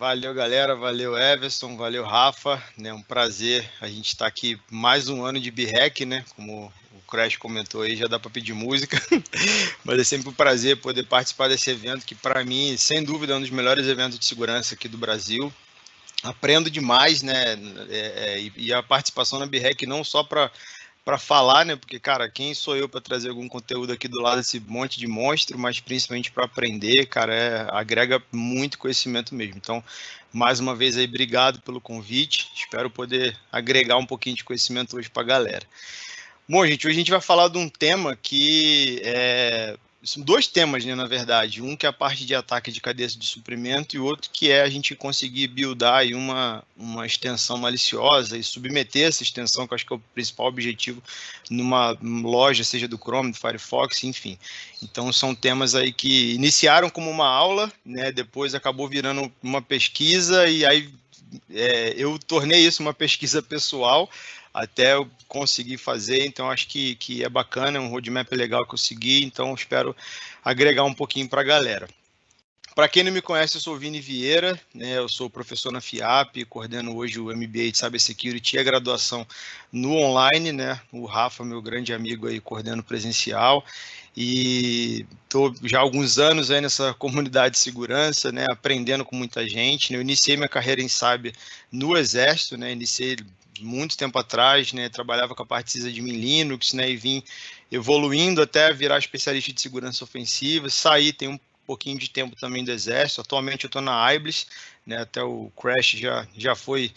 Valeu, galera. Valeu, Everson. Valeu, Rafa. É um prazer a gente estar aqui mais um ano de BREC, né? Como o Crash comentou aí, já dá para pedir música. Mas é sempre um prazer poder participar desse evento, que para mim, sem dúvida, é um dos melhores eventos de segurança aqui do Brasil. Aprendo demais, né? E a participação na BREC não só para falar, né? Porque, cara, quem sou eu para trazer algum conteúdo aqui do lado desse monte de monstro, mas principalmente para aprender, cara, agrega muito conhecimento mesmo. Então, mais uma vez aí, obrigado pelo convite. Espero poder agregar um pouquinho de conhecimento hoje para a galera. Bom, gente, hoje a gente vai falar de um tema que são dois temas, né, na verdade. Um que é a parte de ataque de cadeia de suprimento e outro que é a gente conseguir buildar aí uma extensão maliciosa e submeter essa extensão, que eu acho que é o principal objetivo, numa loja, seja do Chrome, do Firefox, enfim. Então, são temas aí que iniciaram como uma aula, né, depois acabou virando uma pesquisa e aí eu tornei isso uma pesquisa pessoal, até eu conseguir fazer, então acho que é bacana, é um roadmap legal que eu segui, então espero agregar um pouquinho para a galera. Para quem não me conhece, eu sou o Vini Vieira, né, eu sou professor na FIAP, coordeno hoje o MBA de Cybersecurity e a graduação no online, né, o Rafa, meu grande amigo aí, coordeno presencial, e estou já há alguns anos aí nessa comunidade de segurança, né, aprendendo com muita gente, né, eu iniciei minha carreira em Cyber no Exército, né, iniciei muito tempo atrás, né, trabalhava com a parte de Linux, né, e vim evoluindo até virar especialista de segurança ofensiva, saí, tem um pouquinho de tempo também do Exército, atualmente eu estou na Aiblis, né, até o Crash já foi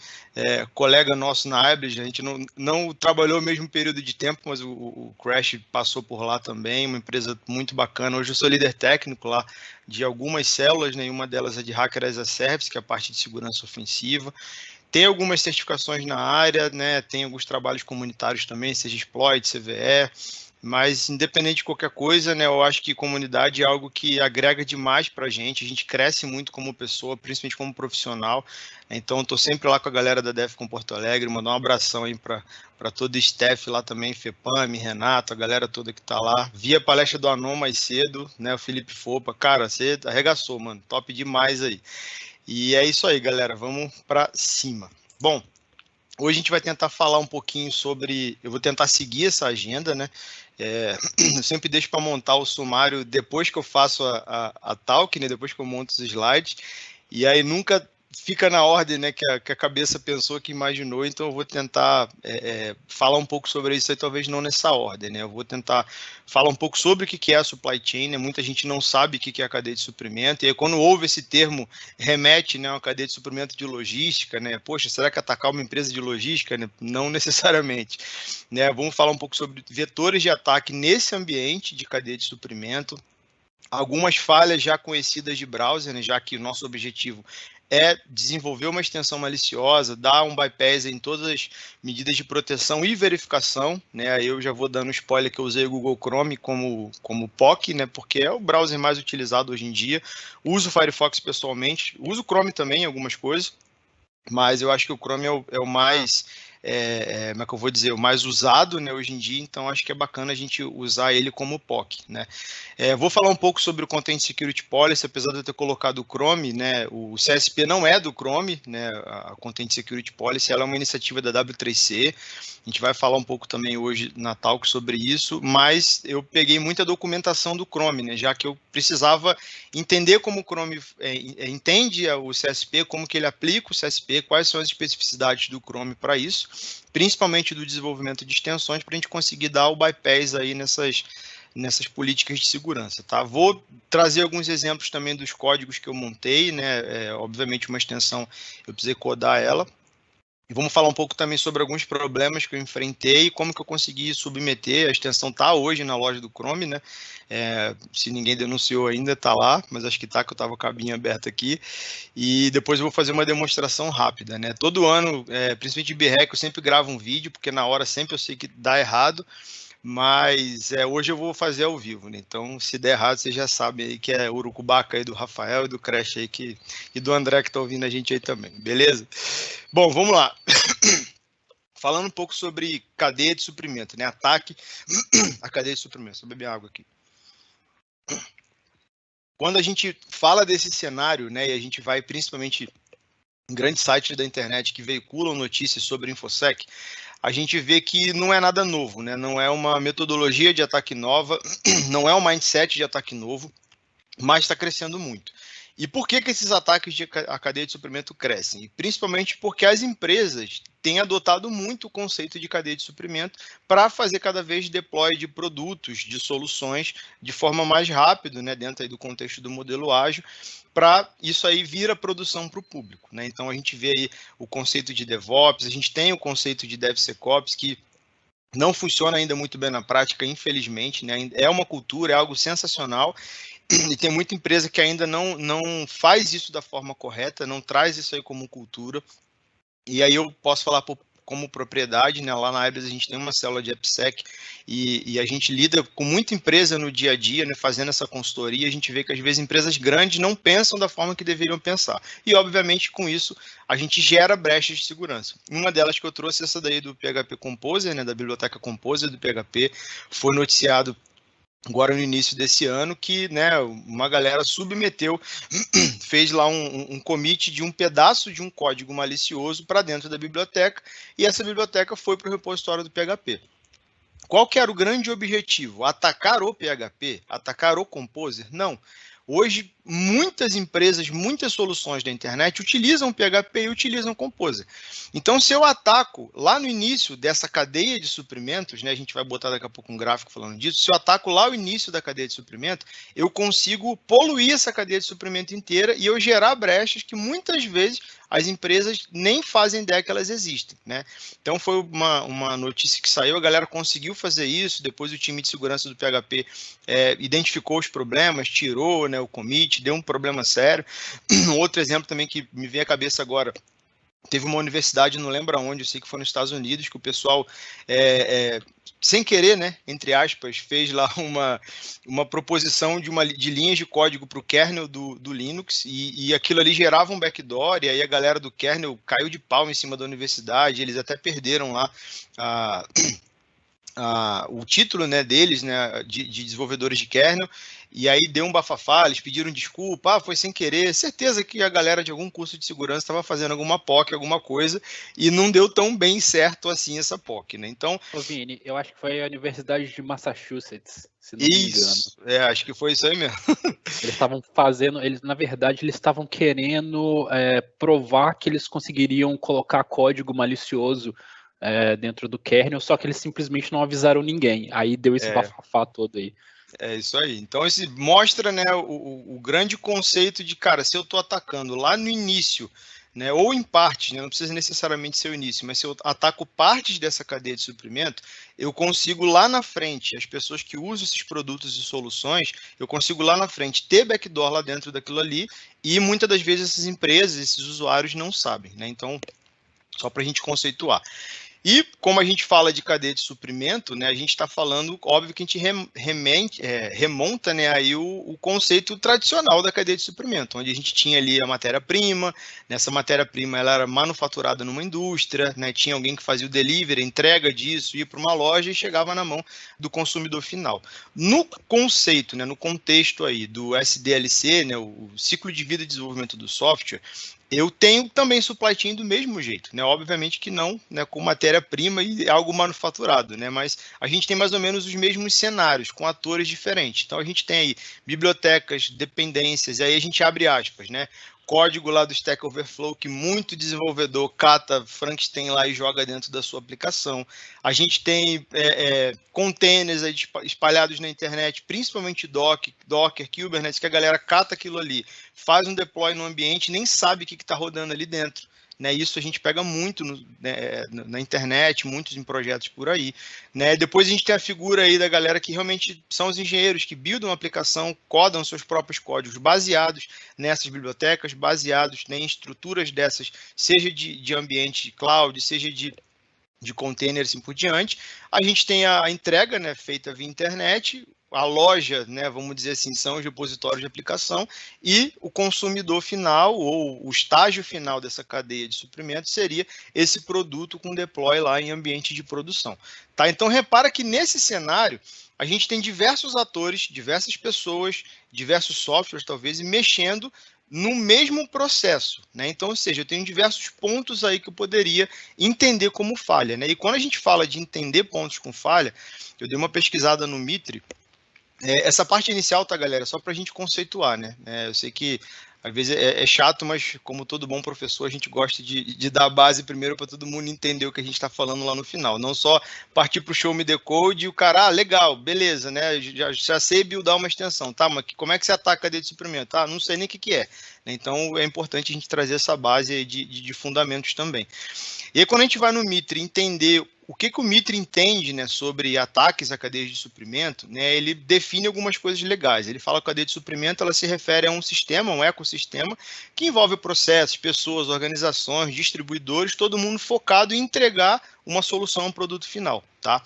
colega nosso na Aiblis, a gente não trabalhou o mesmo período de tempo, mas o Crash passou por lá também, uma empresa muito bacana, hoje eu sou líder técnico lá de algumas células, né, uma delas é de Hacker as a Service, que é a parte de segurança ofensiva, tem algumas certificações na área, né? Tem alguns trabalhos comunitários também, seja Exploit, CVE, mas independente de qualquer coisa, né? Eu acho que comunidade é algo que agrega demais para a gente cresce muito como pessoa, principalmente como profissional. Então, estou sempre lá com a galera da Defcon Porto Alegre, mandar um abração aí para todo o staff lá também, Fepame, Renato, a galera toda que está lá. Vi a palestra do Anon mais cedo, né? O Felipe Fopa, cara, você arregaçou, mano, top demais aí. E é isso aí, galera. Vamos para cima. Bom, hoje a gente vai tentar falar um pouquinho sobre. Eu vou tentar seguir essa agenda, né? Eu sempre deixo para montar o sumário depois que eu faço a talk, né? Depois que eu monto os slides. E aí nunca fica na ordem, né? Que a cabeça pensou, que imaginou. Então eu vou tentar falar um pouco sobre isso aí, talvez não nessa ordem, né? Eu vou tentar falar um pouco sobre o que é a supply chain, né? Muita gente não sabe o que é a cadeia de suprimento. E aí, quando ouve esse termo, remete, né, a uma cadeia de suprimento de logística, né? Poxa, será que atacar uma empresa de logística? Né? Não necessariamente. Né? Vamos falar um pouco sobre vetores de ataque nesse ambiente de cadeia de suprimento. Algumas falhas já conhecidas de browser, né, já que o nosso objetivo é desenvolver uma extensão maliciosa, dar um bypass em todas as medidas de proteção e verificação, né? Eu já vou dando spoiler que eu usei o Google Chrome como POC, né? Porque é o browser mais utilizado hoje em dia. Uso o Firefox pessoalmente, uso o Chrome também em algumas coisas, mas eu acho que o Chrome é o mais, como é que eu vou dizer, o mais usado, né, hoje em dia, então acho que é bacana a gente usar ele como POC, né. Vou falar um pouco sobre o Content Security Policy, apesar de eu ter colocado o Chrome, né, o CSP não é do Chrome, né, a Content Security Policy, ela é uma iniciativa da W3C, a gente vai falar um pouco também hoje na Talk sobre isso, mas eu peguei muita documentação do Chrome, né, já que eu precisava entender como o Chrome entende o CSP, como que ele aplica o CSP, quais são as especificidades do Chrome para isso, principalmente do desenvolvimento de extensões, para a gente conseguir dar o bypass aí nessas políticas de segurança, tá? Vou trazer alguns exemplos também dos códigos que eu montei, né? Obviamente uma extensão, eu precisei codar ela, e vamos falar um pouco também sobre alguns problemas que eu enfrentei e como que eu consegui submeter. A extensão está hoje na loja do Chrome, né? Se ninguém denunciou ainda, está lá, mas acho que está, que eu estava com a cabinha aberta aqui. E depois eu vou fazer uma demonstração rápida, né? Todo ano, principalmente de BREC, eu sempre gravo um vídeo, porque na hora sempre eu sei que dá errado, mas hoje eu vou fazer ao vivo, né? Então, se der errado, vocês já sabem aí que é Urucubaca aí do Rafael e do Crash aí, e do André que está ouvindo a gente aí também, beleza? Bom, vamos lá. Falando um pouco sobre cadeia de suprimento, né? Ataque à cadeia de suprimento. Deixa eu beber água aqui. Quando a gente fala desse cenário, né, e a gente vai principalmente grandes sites da internet que veiculam notícias sobre InfoSec, a gente vê que não é nada novo, né? Não é uma metodologia de ataque nova, não é um mindset de ataque novo, mas está crescendo muito. E por que esses ataques de a cadeia de suprimento crescem? E principalmente porque as empresas têm adotado muito o conceito de cadeia de suprimento para fazer cada vez deploy de produtos, de soluções de forma mais rápida, né, dentro aí do contexto do modelo ágil, para isso aí vir a produção para o público, né? Então a gente vê aí o conceito de DevOps, a gente tem o conceito de DevSecOps, que não funciona ainda muito bem na prática, infelizmente, né? É uma cultura, é algo sensacional, e tem muita empresa que ainda não faz isso da forma correta, não traz isso aí como cultura. E aí eu posso falar como propriedade, né? Lá na Aibas a gente tem uma célula de AppSec e a gente lida com muita empresa no dia a dia, né? Fazendo essa consultoria, a gente vê que às vezes empresas grandes não pensam da forma que deveriam pensar. E obviamente com isso a gente gera brechas de segurança. Uma delas que eu trouxe, essa daí do PHP Composer, né? Da biblioteca Composer do PHP, foi noticiado agora no início desse ano, que, né, uma galera submeteu, fez lá um commit de um pedaço de um código malicioso para dentro da biblioteca, e essa biblioteca foi para o repositório do PHP. Qual que era o grande objetivo? Atacar o PHP? Atacar o Composer? Não. Hoje, muitas empresas, muitas soluções da internet utilizam PHP e utilizam Composer. Então, se eu ataco lá no início dessa cadeia de suprimentos, né, a gente vai botar daqui a pouco um gráfico falando disso, se eu ataco lá o início da cadeia de suprimento, eu consigo poluir essa cadeia de suprimento inteira e eu gerar brechas que muitas vezes as empresas nem fazem ideia que elas existem, né? Então foi uma notícia que saiu, a galera conseguiu fazer isso, depois o time de segurança do PHP identificou os problemas, tirou, né, o commit, deu um problema sério. Outro exemplo também que me vem à cabeça agora, teve uma universidade, não lembro aonde, eu sei que foi nos Estados Unidos, que o pessoal, sem querer, né, entre aspas, fez lá uma proposição de linhas de código para o kernel do Linux, e aquilo ali gerava um backdoor, e aí a galera do kernel caiu de pau em cima da universidade, eles até perderam lá o título, né, deles, né, de desenvolvedores de kernel, e aí deu um bafafá, eles pediram desculpa, foi sem querer, certeza que a galera de algum curso de segurança estava fazendo alguma POC, alguma coisa, e não deu tão bem certo assim essa POC, né, então... Ô Vini, eu acho que foi a Universidade de Massachusetts, se não me engano. Acho que foi isso aí mesmo. Eles estavam fazendo, na verdade, eles estavam querendo provar que eles conseguiriam colocar código malicioso dentro do kernel, só que eles simplesmente não avisaram ninguém. Aí deu esse bafafá todo aí. É isso aí. Então, esse mostra, né, o grande conceito de, cara, se eu estou atacando lá no início, né, ou em partes, né, não precisa necessariamente ser o início, mas se eu ataco partes dessa cadeia de suprimento, eu consigo lá na frente, as pessoas que usam esses produtos e soluções, eu consigo lá na frente ter backdoor lá dentro daquilo ali, e muitas das vezes essas empresas, esses usuários não sabem, né? Então, só para a gente conceituar. E como a gente fala de cadeia de suprimento, né, a gente está falando, óbvio que a gente remonta, né, aí o conceito tradicional da cadeia de suprimento, onde a gente tinha ali a matéria-prima, nessa matéria-prima ela era manufaturada numa indústria, né, tinha alguém que fazia o delivery, a entrega disso, ia para uma loja e chegava na mão do consumidor final. No conceito, né, no contexto aí do SDLC, né, o ciclo de vida de desenvolvimento do software, eu tenho também supply chain do mesmo jeito, né? Obviamente que não, né, com matéria-prima e algo manufaturado, né? Mas a gente tem mais ou menos os mesmos cenários, com atores diferentes. Então a gente tem aí bibliotecas, dependências, e aí a gente abre aspas, né? Código lá do Stack Overflow que muito desenvolvedor cata Frankenstein lá e joga dentro da sua aplicação. A gente tem containers aí espalhados na internet, principalmente Docker, Kubernetes, que a galera cata aquilo ali, faz um deploy no ambiente, nem sabe o que está rodando ali dentro. Né, isso a gente pega muito na internet, muitos em projetos por aí. Né? Depois a gente tem a figura aí da galera que realmente são os engenheiros que buildam uma aplicação, codam seus próprios códigos baseados nessas bibliotecas, baseados, né, em estruturas dessas, seja de ambiente cloud, seja de containers e assim por diante. A gente tem a entrega, né, feita via internet, a loja, né, vamos dizer assim, são os repositórios de aplicação, e o consumidor final, ou o estágio final dessa cadeia de suprimento, seria esse produto com deploy lá em ambiente de produção. Tá? Então, repara que nesse cenário, a gente tem diversos atores, diversas pessoas, diversos softwares, talvez, mexendo no mesmo processo, né? Então, ou seja, eu tenho diversos pontos aí que eu poderia entender como falha, né? E quando a gente fala de entender pontos com falha, eu dei uma pesquisada no Mitre. Essa parte inicial, tá, galera? Só para a gente conceituar, né? Eu sei que às vezes é chato, mas como todo bom professor, a gente gosta de dar a base primeiro para todo mundo entender o que a gente está falando lá no final. Não só partir para o show me decode e o cara, legal, beleza, né? Já sei buildar uma extensão, tá? Mas como é que você ataca a cadeia de suprimento? Não sei nem o que é. Então é importante a gente trazer essa base aí de fundamentos também. E aí, quando a gente vai no Mitre entender o que o Mitre entende, né, sobre ataques a cadeias de suprimento, né, ele define algumas coisas legais. Ele fala que a cadeia de suprimento ela se refere a um sistema, um ecossistema, que envolve processos, pessoas, organizações, distribuidores, todo mundo focado em entregar uma solução a um produto final, tá?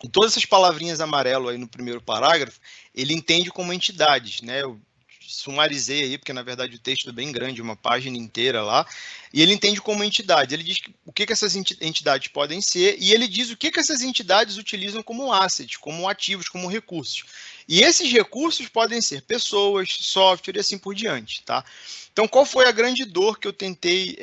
E todas essas palavrinhas amarelo aí no primeiro parágrafo, ele entende como entidades, né? Eu sumarizei aí, porque na verdade o texto é bem grande, uma página inteira lá, e ele entende como entidade. Ele diz o que essas entidades podem ser, e ele diz o que essas entidades utilizam como assets, como ativos, como recursos. E esses recursos podem ser pessoas, software e assim por diante, tá? Então, qual foi a grande dor que eu tentei,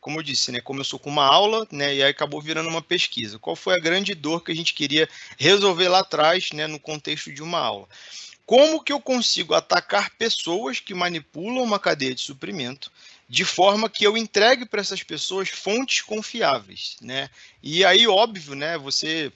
como eu disse, né, começou com uma aula, né, e aí acabou virando uma pesquisa. Qual foi a grande dor que a gente queria resolver lá atrás, né, no contexto de uma aula? Como que eu consigo atacar pessoas que manipulam uma cadeia de suprimento de forma que eu entregue para essas pessoas fontes confiáveis, né? E aí, óbvio, né, você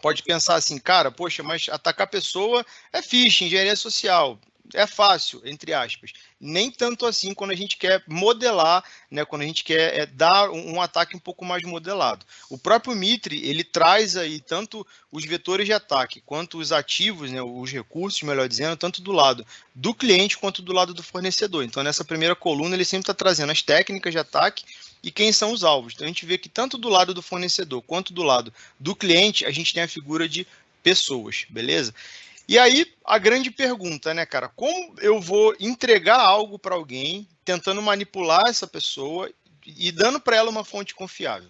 pode pensar assim, cara, poxa, mas atacar pessoa é phishing, engenharia social, é fácil, entre aspas. Nem tanto assim quando a gente quer modelar, né, quando a gente quer dar um ataque um pouco mais modelado. O próprio Mitre, ele traz aí tanto os vetores de ataque, quanto os ativos, né, os recursos, melhor dizendo, tanto do lado do cliente quanto do lado do fornecedor. Então, nessa primeira coluna, ele sempre está trazendo as técnicas de ataque e quem são os alvos. Então, a gente vê que tanto do lado do fornecedor quanto do lado do cliente, a gente tem a figura de pessoas, beleza? E aí, a grande pergunta, né, cara? Como eu vou entregar algo para alguém, tentando manipular essa pessoa e dando para ela uma fonte confiável?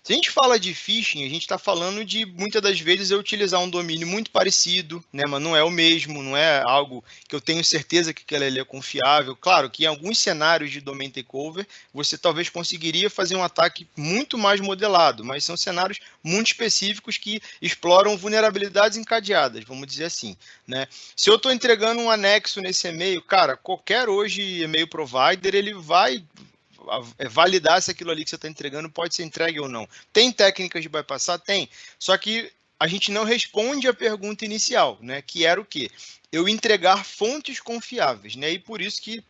Se a gente fala de phishing, a gente está falando de, muitas das vezes, eu utilizar um domínio muito parecido, né, mas não é o mesmo, não é algo que eu tenho certeza que aquele é confiável. Claro que em alguns cenários de domain takeover, você talvez conseguiria fazer um ataque muito mais modelado, mas são cenários muito específicos que exploram vulnerabilidades encadeadas, vamos dizer assim, né? Se eu estou entregando um anexo nesse e-mail, cara, qualquer hoje e-mail provider, ele vai validar se aquilo ali que você está entregando pode ser entregue ou não. Tem técnicas de bypassar? Tem. Só que a gente não responde a pergunta inicial, né? Que era o quê? Eu entregar fontes confiáveis, né? E por isso que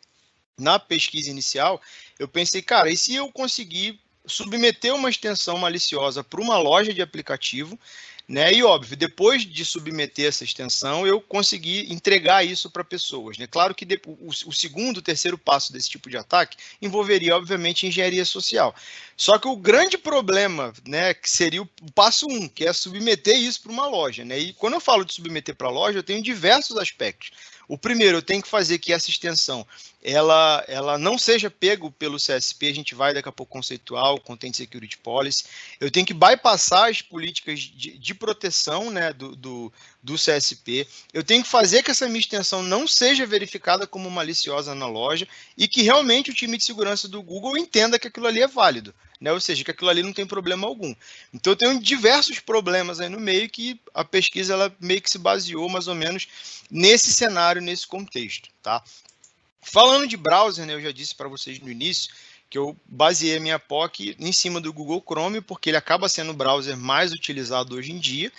na pesquisa inicial eu pensei, cara, e se eu conseguir submeter uma extensão maliciosa para uma loja de aplicativo, né? E óbvio, depois de submeter essa extensão, eu consegui entregar isso para pessoas, né? Claro que o segundo, o terceiro passo desse tipo de ataque envolveria, obviamente, engenharia social. Só que o grande problema, né, que seria o passo 1, que é submeter isso para uma loja, né? E quando eu falo de submeter para a loja, eu tenho diversos aspectos. O primeiro, eu tenho que fazer que essa extensão ela não seja pego pelo CSP, a gente vai daqui a pouco conceituar o Content Security Policy. Eu tenho que bypassar as políticas de proteção, né, do CSP. Eu tenho que fazer que essa minha extensão não seja verificada como maliciosa na loja e que realmente o time de segurança do Google entenda que aquilo ali é válido, né? Ou seja, que aquilo ali não tem problema algum. Então eu tenho diversos problemas aí no meio que a pesquisa ela meio que se baseou mais ou menos nesse cenário, nesse contexto, tá? Falando de browser, né, eu já disse para vocês no início que eu baseei a minha POC em cima do Google Chrome, porque ele acaba sendo o browser mais utilizado hoje em dia,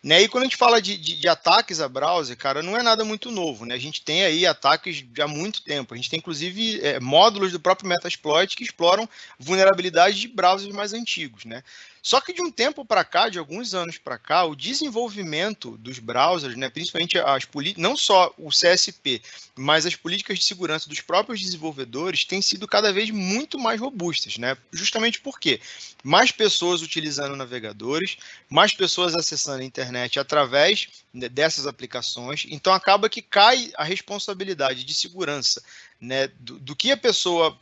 né? E quando a gente fala de ataques a browser, cara, não é nada muito novo, né? A gente tem aí ataques de há muito tempo. A gente tem, inclusive, módulos do próprio Metasploit que exploram vulnerabilidades de browsers mais antigos, né? Só que de um tempo para cá, de alguns anos para cá, o desenvolvimento dos browsers, né, principalmente não só o CSP, mas as políticas de segurança dos próprios desenvolvedores têm sido cada vez muito mais robustas, né? Justamente porque mais pessoas utilizando navegadores, mais pessoas acessando a internet através dessas aplicações, então acaba que cai a responsabilidade de segurança, né, do que a pessoa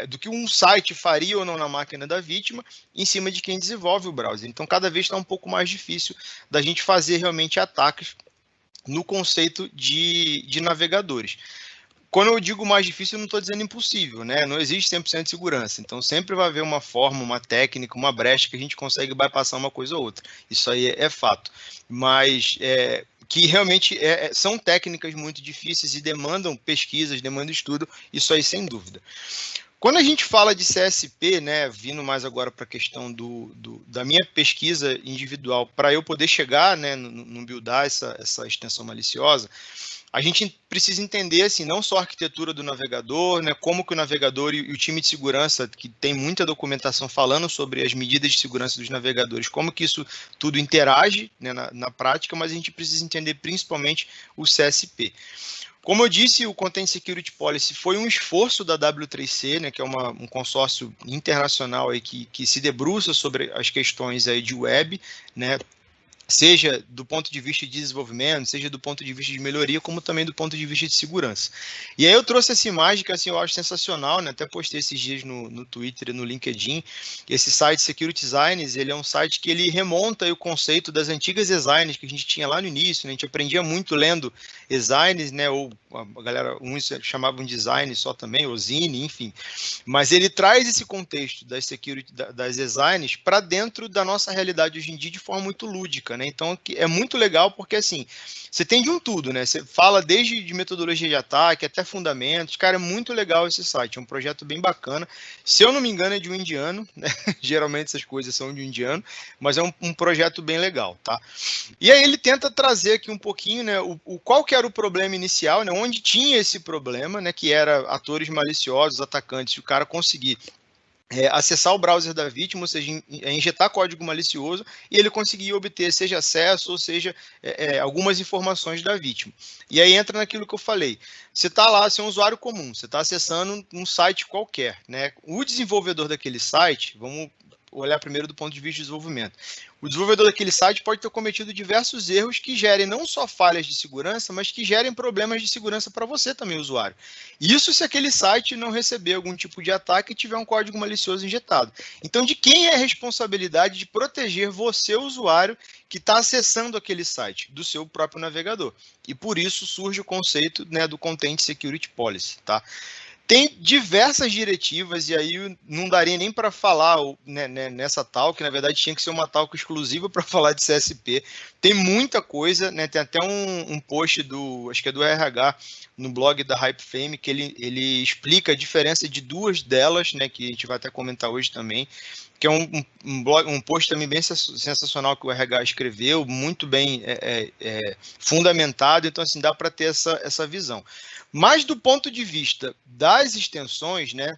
do que um site faria ou não na máquina da vítima, em cima de quem desenvolve o browser. Então, cada vez está um pouco mais difícil da gente fazer realmente ataques no conceito de navegadores. quando eu digo mais difícil, eu não estou dizendo impossível, né? Não existe 100% de segurança. Então, sempre vai haver uma forma, uma técnica, uma brecha que a gente consegue bypassar uma coisa ou outra. Isso aí é fato. Mas que realmente são técnicas muito difíceis e demandam pesquisas, demandam estudo, isso aí sem dúvida. Quando a gente fala de CSP, né, vindo mais agora para a questão da minha pesquisa individual, para eu poder chegar, né, no buildar essa extensão maliciosa, a gente precisa entender, assim, não só a arquitetura do navegador, né, como que o navegador e o time de segurança, que tem muita documentação falando sobre as medidas de segurança dos navegadores, como que isso tudo interage, né, na prática, mas a gente precisa entender principalmente o CSP. Como eu disse, o Content Security Policy foi um esforço da W3C, né, que é um consórcio internacional aí que se debruça sobre as questões aí de web, né, seja do ponto de vista de desenvolvimento, seja do ponto de vista de melhoria, como também do ponto de vista de segurança. E aí eu trouxe essa imagem que assim, eu acho sensacional, né? Até postei esses dias no Twitter e no LinkedIn. Esse site Security Designs, ele é um site que ele remonta aí o conceito das antigas designs que a gente tinha lá no início, né? A gente aprendia muito lendo designs, né? Ou a galera, uns chamavam de design só também, ou zine, enfim. Mas ele traz esse contexto das security, das designs para dentro da nossa realidade hoje em dia de forma muito lúdica, né? Então é muito legal porque assim, você tem de um tudo, né? Você fala desde de metodologia de ataque até fundamentos. Cara, é muito legal esse site, é um projeto bem bacana. Se eu não me engano, é de um indiano, né? Geralmente essas coisas são de um indiano, mas é um projeto bem legal, tá? E aí ele tenta trazer aqui um pouquinho, né? Qual que era o problema inicial, né? Onde tinha esse problema, né? Que era atores maliciosos, atacantes, o cara conseguir acessar o browser da vítima, ou seja, injetar código malicioso, e ele conseguir obter seja acesso, ou seja, algumas informações da vítima. E aí entra naquilo que eu falei. Você está lá, você é um usuário comum, você está acessando um site qualquer, né? O desenvolvedor daquele site, vamos olhar primeiro do ponto de vista de desenvolvimento. O desenvolvedor daquele site pode ter cometido diversos erros que gerem não só falhas de segurança, mas que gerem problemas de segurança para você também, usuário. Isso se aquele site não receber algum tipo de ataque e tiver um código malicioso injetado. Então, de quem é a responsabilidade de proteger você, usuário, que está acessando aquele site? Do seu próprio navegador. E por isso surge o conceito, né, do Content Security Policy, tá? Tem diversas diretivas, e aí não daria nem para falar, né, nessa talk, na verdade tinha que ser uma talk exclusiva para falar de CSP. Tem muita coisa, né, tem até um post acho que é do RH, no blog da HypeFame, que ele explica a diferença de duas delas, né, que a gente vai até comentar hoje também, que é um post também bem sensacional que o RH escreveu, muito bem fundamentado, então assim, dá para ter essa visão. Mas do ponto de vista das extensões, né,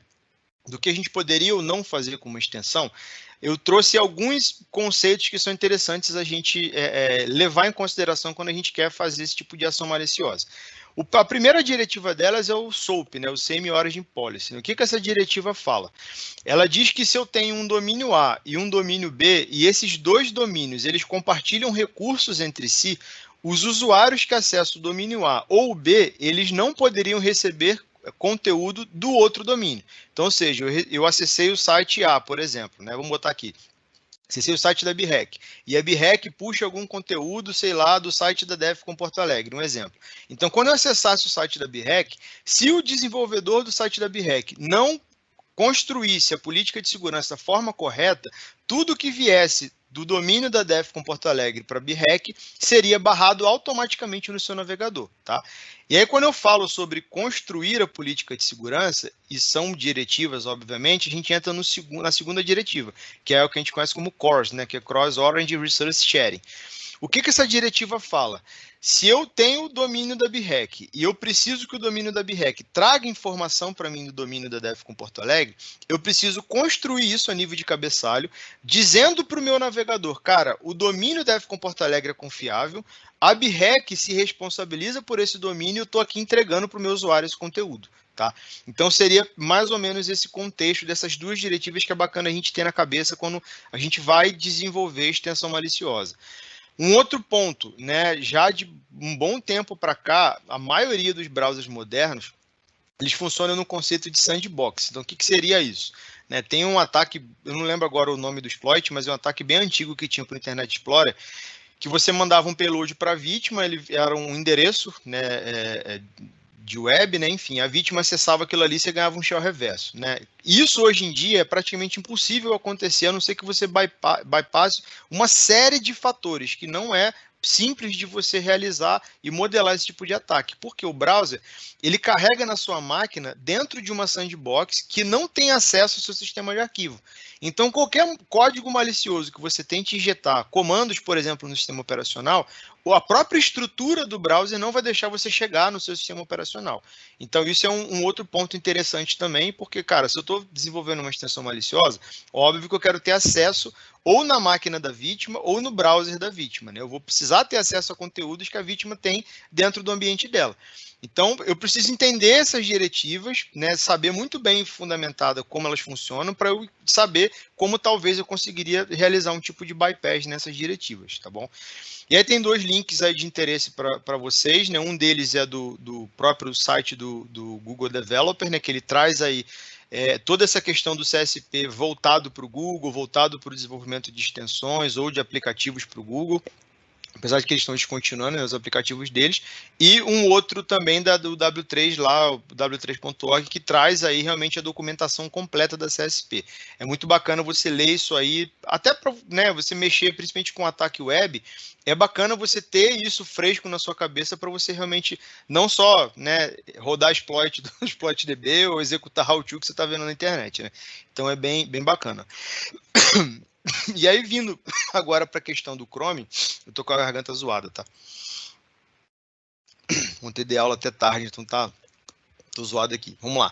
do que a gente poderia ou não fazer com uma extensão, eu trouxe alguns conceitos que são interessantes a gente levar em consideração quando a gente quer fazer esse tipo de ação maliciosa. A primeira diretiva delas é o SOAP, né, o Same Origin Policy. O que essa diretiva fala? Ela diz que se eu tenho um domínio A e um domínio B, e esses dois domínios eles compartilham recursos entre si, os usuários que acessam o domínio A ou B, eles não poderiam receber conteúdo do outro domínio. Então, ou seja, eu acessei o site A, por exemplo, né? Vamos botar aqui. Acessei o site da BREC, e a BREC puxa algum conteúdo, sei lá, do site da Defcon Porto Alegre, um exemplo. Então, quando eu acessasse o site da BREC, se o desenvolvedor do site da BREC não construísse a política de segurança da forma correta, tudo que viesse do domínio da Defcon Porto Alegre para a BREC seria barrado automaticamente no seu navegador, tá? E aí, quando eu falo sobre construir a política de segurança, e são diretivas, obviamente, a gente entra na segunda diretiva, que é o que a gente conhece como CORS, né, que é Cross Origin Resource Sharing. O que essa diretiva fala? Se eu tenho o domínio da BREC e eu preciso que o domínio da BREC traga informação para mim do domínio da Defcon Porto Alegre, eu preciso construir isso a nível de cabeçalho, dizendo para o meu navegador, cara, o domínio da Defcon Porto Alegre é confiável, a BREC se responsabiliza por esse domínio e eu estou aqui entregando para o meu usuário esse conteúdo. Tá? Então seria mais ou menos esse contexto dessas duas diretivas que é bacana a gente ter na cabeça quando a gente vai desenvolver extensão maliciosa. Um outro ponto, né, já de um bom tempo para cá, a maioria dos browsers modernos, eles funcionam no conceito de sandbox. Então, o que seria isso? Né, tem um ataque, eu não lembro agora o nome do exploit, mas é um ataque bem antigo que tinha para o Internet Explorer, que você mandava um payload para a vítima, ele era um endereço, né, de web, né? Enfim, a vítima acessava aquilo ali e você ganhava um shell reverso, né? Isso hoje em dia é praticamente impossível acontecer, a não ser que você bypasse uma série de fatores que não é simples de você realizar e modelar esse tipo de ataque, porque o browser ele carrega na sua máquina dentro de uma sandbox que não tem acesso ao seu sistema de arquivo. Então, qualquer código malicioso que você tente injetar, comandos, por exemplo, no sistema operacional, ou a própria estrutura do browser não vai deixar você chegar no seu sistema operacional. Então, isso é um outro ponto interessante também, porque, cara, se eu estou desenvolvendo uma extensão maliciosa, óbvio que eu quero ter acesso ou na máquina da vítima ou no browser da vítima, né? Eu vou precisar ter acesso a conteúdos que a vítima tem dentro do ambiente dela. Então, eu preciso entender essas diretivas, né, saber muito bem fundamentada como elas funcionam, para eu saber como talvez eu conseguiria realizar um tipo de bypass nessas diretivas, tá bom? E aí tem dois links aí de interesse para vocês, né? Um deles é do próprio site do Google Developer, né, que ele traz aí toda essa questão do CSP voltado para o Google, voltado para o desenvolvimento de extensões ou de aplicativos para o Google, apesar de que eles estão descontinuando, né, os aplicativos deles, e um outro também do W3 lá, o w3.org, que traz aí realmente a documentação completa da CSP. É muito bacana você ler isso aí, até para, né, você mexer principalmente com ataque web, é bacana você ter isso fresco na sua cabeça para você realmente não só, né, rodar exploit do exploitDB ou executar how-to que você está vendo na internet, né? Então é bem bacana. E aí, vindo agora para a questão do Chrome, eu tô com a garganta zoada, tá? Ontem dei aula até tarde, então tô zoado aqui. Vamos lá.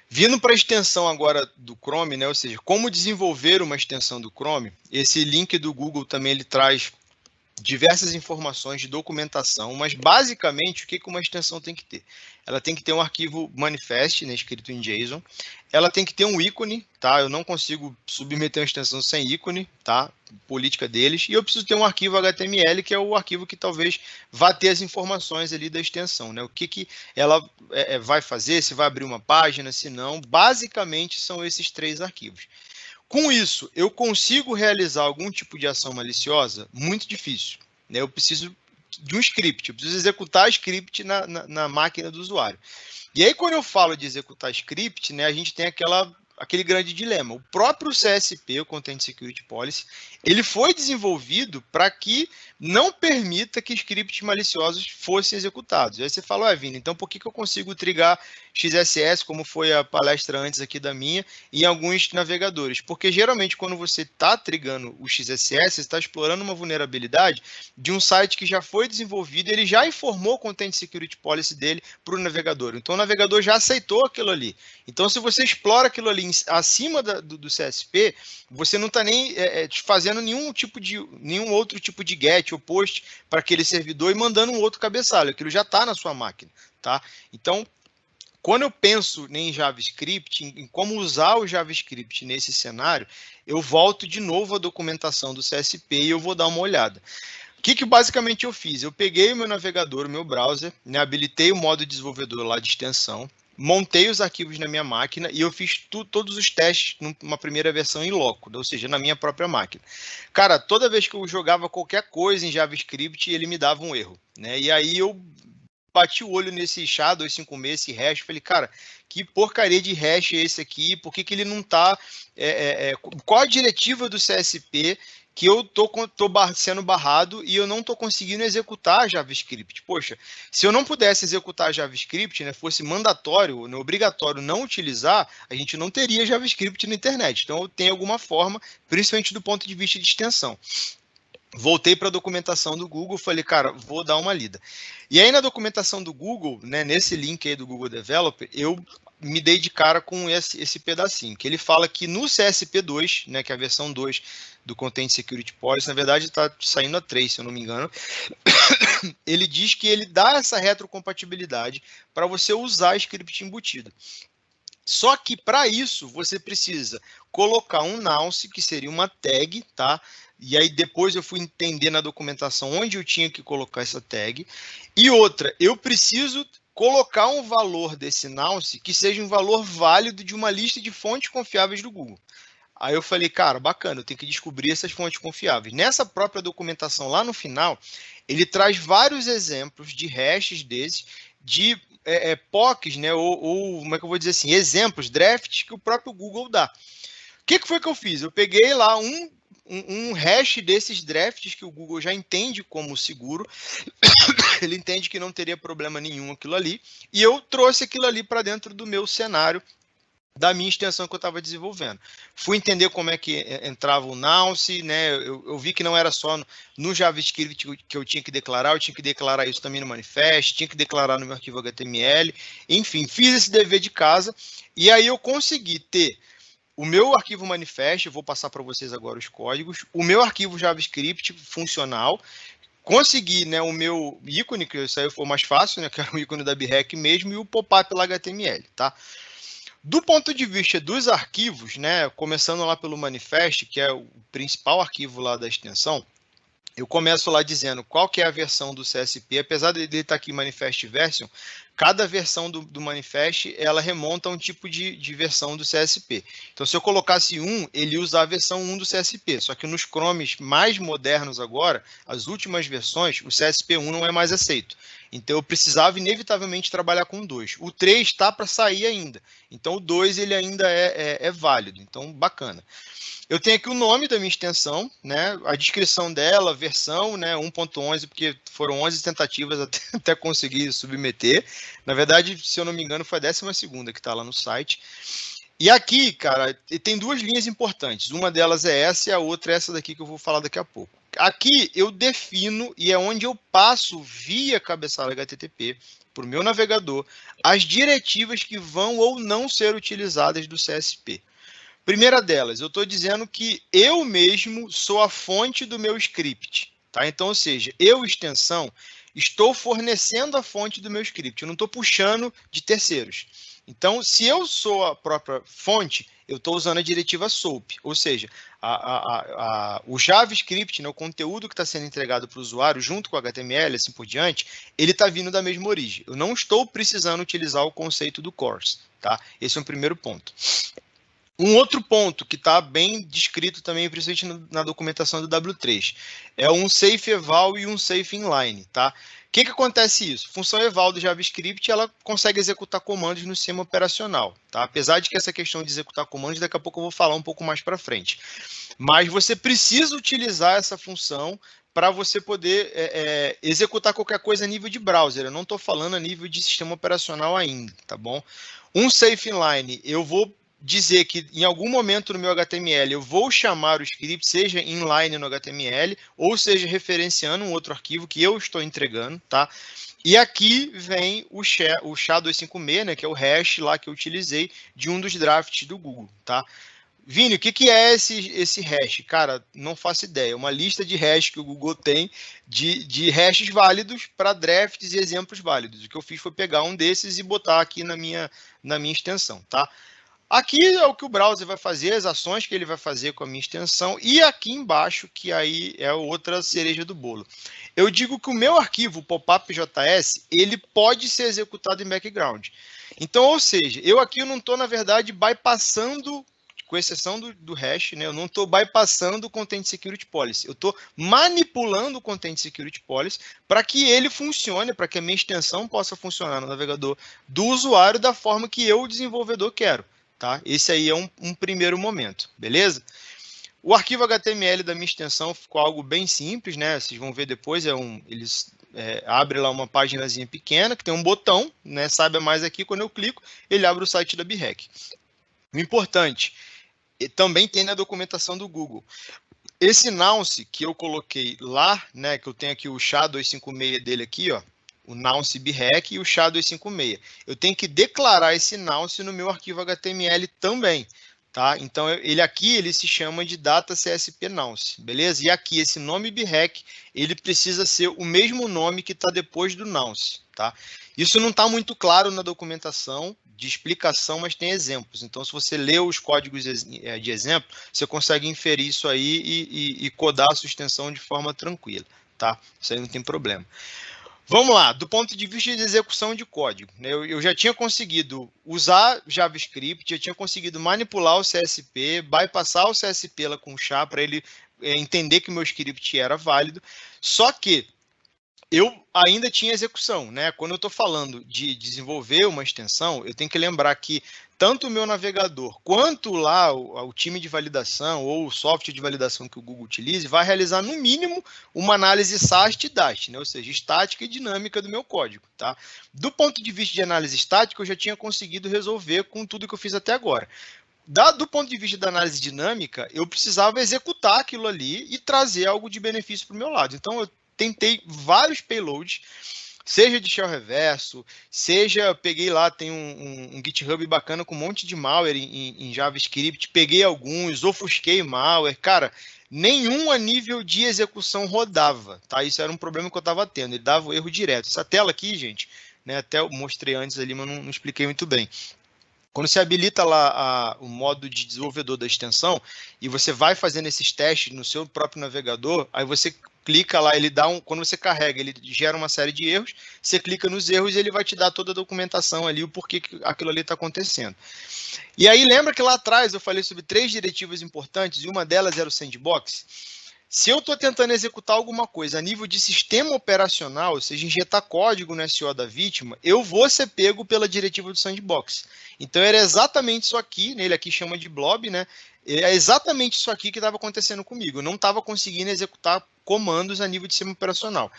Vindo para a extensão agora do Chrome, né? Ou seja, como desenvolver uma extensão do Chrome, esse link do Google também ele traz diversas informações de documentação, mas basicamente o que uma extensão tem que ter? Ela tem que ter um arquivo manifest, né, escrito em JSON, ela tem que ter um ícone, tá? Eu não consigo submeter uma extensão sem ícone, tá? Política deles, e eu preciso ter um arquivo HTML, que é o arquivo que talvez vá ter as informações ali da extensão, né? O que ela vai fazer, se vai abrir uma página, se não, basicamente são esses três arquivos. Com isso, eu consigo realizar algum tipo de ação maliciosa? Muito difícil, né? Eu preciso de um script, eu preciso executar script na máquina do usuário. E aí, quando eu falo de executar script, né, a gente tem aquele grande dilema. O próprio CSP, o Content Security Policy, ele foi desenvolvido para que não permita que scripts maliciosos fossem executados. E aí você fala, Vini, então por que eu consigo trigar XSS, como foi a palestra antes aqui da minha, em alguns navegadores? Porque geralmente quando você está trigando o XSS, você está explorando uma vulnerabilidade de um site que já foi desenvolvido, ele já informou o Content Security Policy dele para o navegador. Então o navegador já aceitou aquilo ali. Então se você explora aquilo ali acima do CSP, você não está nem fazendo nenhum outro tipo de get ou post para aquele servidor e mandando um outro cabeçalho. Aquilo já está na sua máquina, tá? Então, quando eu penso em JavaScript, em como usar o JavaScript nesse cenário, eu volto de novo à documentação do CSP e eu vou dar uma olhada. O que basicamente eu fiz? Eu peguei o meu navegador, o meu browser, né, habilitei o modo desenvolvedor lá de extensão, montei os arquivos na minha máquina e eu fiz todos os testes numa primeira versão em loco, ou seja, na minha própria máquina. Cara, toda vez que eu jogava qualquer coisa em JavaScript, ele me dava um erro, né? E aí eu bati o olho nesse SHA-256, esse hash, falei, cara, que porcaria de hash é esse aqui? Por que ele não está... qual a diretiva do CSP que eu tô sendo barrado e eu não estou conseguindo executar JavaScript? Poxa, se eu não pudesse executar JavaScript, né, fosse mandatório, né, obrigatório não utilizar, a gente não teria JavaScript na internet. Então, eu tenho alguma forma, principalmente do ponto de vista de extensão. Voltei para a documentação do Google, falei, cara, vou dar uma lida. E aí na documentação do Google, né, nesse link aí do Google Developer, eu me dei de cara com esse pedacinho, que ele fala que no CSP2, né, que é a versão 2 do Content Security Policy, na verdade está saindo a 3, se eu não me engano, ele diz que ele dá essa retrocompatibilidade para você usar script embutido. Só que para isso você precisa colocar um nonce, que seria uma tag, tá? E aí depois eu fui entender na documentação onde eu tinha que colocar essa tag. E outra, eu preciso colocar um valor desse nonce que seja um valor válido de uma lista de fontes confiáveis do Google. Aí eu falei, cara, bacana, eu tenho que descobrir essas fontes confiáveis. Nessa própria documentação, lá no final, ele traz vários exemplos de hashes desses, de POCs, né, ou como é que eu vou dizer assim, exemplos, drafts que o próprio Google dá. O que foi que eu fiz? Eu peguei lá um hash desses drafts que o Google já entende como seguro, ele entende que não teria problema nenhum aquilo ali, e eu trouxe aquilo ali para dentro do meu cenário, da minha extensão que eu estava desenvolvendo. Fui entender como é que entrava o Nonce, né? Eu vi que não era só no JavaScript que eu tinha que declarar, eu tinha que declarar isso também no manifest, tinha que declarar no meu arquivo HTML, enfim, fiz esse dever de casa, e aí eu consegui ter o meu arquivo manifest, eu vou passar para vocês agora os códigos, o meu arquivo JavaScript funcional, consegui, né, o meu ícone, que isso aí foi mais fácil, né, que era o ícone da BREC mesmo, e o pop-up lá HTML, tá? Do ponto de vista dos arquivos, né, começando lá pelo manifest, que é o principal arquivo lá da extensão, eu começo lá dizendo qual que é a versão do CSP, apesar de ele estar aqui manifest version, cada versão do manifest, ela remonta a um tipo de versão do CSP. Então, se eu colocasse 1, ele usa a versão 1 do CSP, só que nos Chromes mais modernos agora, as últimas versões, o CSP 1 não é mais aceito. Então, eu precisava inevitavelmente trabalhar com 2. O 3 está para sair ainda. Então, o 2 ele ainda é válido. Então, bacana. Eu tenho aqui o nome da minha extensão, né, a descrição dela, versão, né, 1.11, porque foram 11 tentativas até conseguir submeter. Na verdade, se eu não me engano, foi a 12ª que está lá no site. E aqui, cara, tem duas linhas importantes. Uma delas é essa e a outra é essa daqui que eu vou falar daqui a pouco. Aqui eu defino, e é onde eu passo via cabeçalho HTTP para o meu navegador, as diretivas que vão ou não ser utilizadas do CSP. Primeira delas, eu estou dizendo que eu mesmo sou a fonte do meu script. Tá? Então, ou seja, eu, extensão, estou fornecendo a fonte do meu script. Eu não estou puxando de terceiros. Então, se eu sou a própria fonte, eu estou usando a diretiva SOAP. Ou seja, o JavaScript, né, o conteúdo que está sendo entregado para o usuário, junto com o HTML, assim por diante, ele está vindo da mesma origem. Eu não estou precisando utilizar o conceito do CORS. Tá? Esse é o primeiro ponto. Um outro ponto que está bem descrito também, principalmente na documentação do W3, é um safe eval e um safe inline, tá? O que acontece isso? Função eval do JavaScript, ela consegue executar comandos no sistema operacional, tá? Apesar de que essa questão de executar comandos, daqui a pouco eu vou falar um pouco mais para frente. Mas você precisa utilizar essa função para você poder executar qualquer coisa a nível de browser. Eu não estou falando a nível de sistema operacional ainda, tá bom? Um safe inline, eu vou dizer que em algum momento no meu HTML eu vou chamar o script, seja inline no HTML, ou seja referenciando um outro arquivo que eu estou entregando, tá? E aqui vem o SHA-256, né, que é o hash lá que eu utilizei de um dos drafts do Google, tá? Vini, o que é esse hash? Cara, não faço ideia. É uma lista de hash que o Google tem de hashes válidos para drafts e exemplos válidos. O que eu fiz foi pegar um desses e botar aqui na minha extensão, tá? Aqui é o que o browser vai fazer, as ações que ele vai fazer com a minha extensão, e aqui embaixo, que aí é outra cereja do bolo. Eu digo que o meu arquivo pop-up.js, ele pode ser executado em background. Então, ou seja, eu aqui não estou, na verdade, bypassando, com exceção do hash, né, eu não estou bypassando o Content Security Policy. Eu estou manipulando o Content Security Policy para que ele funcione, para que a minha extensão possa funcionar no navegador do usuário da forma que eu, o desenvolvedor, quero. Tá? Esse aí é um primeiro momento, beleza? O arquivo HTML da minha extensão ficou algo bem simples, né? Vocês vão ver depois, eles abrem lá uma paginazinha pequena, que tem um botão, né? Saiba mais aqui, quando eu clico, ele abre o site da BREC. O importante, também tem na documentação do Google. Esse Nonce que eu coloquei lá, né? Que eu tenho aqui o SHA-256 dele aqui, ó. O Nonce BREC e o SHA-256. Eu tenho que declarar esse Nonce no meu arquivo HTML também, tá? Então, ele se chama de data CSP Nonce, beleza? E aqui, esse nome BREC, ele precisa ser o mesmo nome que está depois do Nonce, tá? Isso não está muito claro na documentação de explicação, mas tem exemplos. Então, se você lê os códigos de exemplo, você consegue inferir isso aí e codar a sua extensão de forma tranquila, tá? Isso aí não tem problema. Vamos lá, do ponto de vista de execução de código, né, eu já tinha conseguido usar JavaScript, já tinha conseguido manipular o CSP, bypassar o CSP lá com o SHA para ele entender que o meu script era válido, só que eu ainda tinha execução, né? Quando eu estou falando de desenvolver uma extensão, eu tenho que lembrar que tanto o meu navegador quanto lá o time de validação ou o software de validação que o Google utilize vai realizar no mínimo uma análise SAST e DAST, né? Ou seja, estática e dinâmica do meu código, tá? Do ponto de vista de análise estática, eu já tinha conseguido resolver com tudo que eu fiz até agora. Do ponto de vista da análise dinâmica, eu precisava executar aquilo ali e trazer algo de benefício para o meu lado. Então, eu tentei vários payloads, seja de shell reverso, seja, peguei lá, tem um GitHub bacana com um monte de malware em JavaScript, peguei alguns, ofusquei malware, cara, nenhum a nível de execução rodava, tá? Isso era um problema que eu estava tendo, ele dava erro direto. Essa tela aqui, gente, né, até eu mostrei antes ali, mas não expliquei muito bem. Quando você habilita lá o modo de desenvolvedor da extensão e você vai fazendo esses testes no seu próprio navegador, aí você clica lá, ele dá quando você carrega, ele gera uma série de erros, você clica nos erros e ele vai te dar toda a documentação ali, o porquê que aquilo ali está acontecendo. E aí lembra que lá atrás eu falei sobre 3 diretivas importantes e uma delas era o sandbox? Se eu estou tentando executar alguma coisa a nível de sistema operacional, ou seja, injetar código no SO da vítima, eu vou ser pego pela diretiva do sandbox. Então era exatamente isso aqui, né? Ele aqui chama de blob, né? É exatamente isso aqui que estava acontecendo comigo. Eu não estava conseguindo executar comandos a nível de sistema operacional.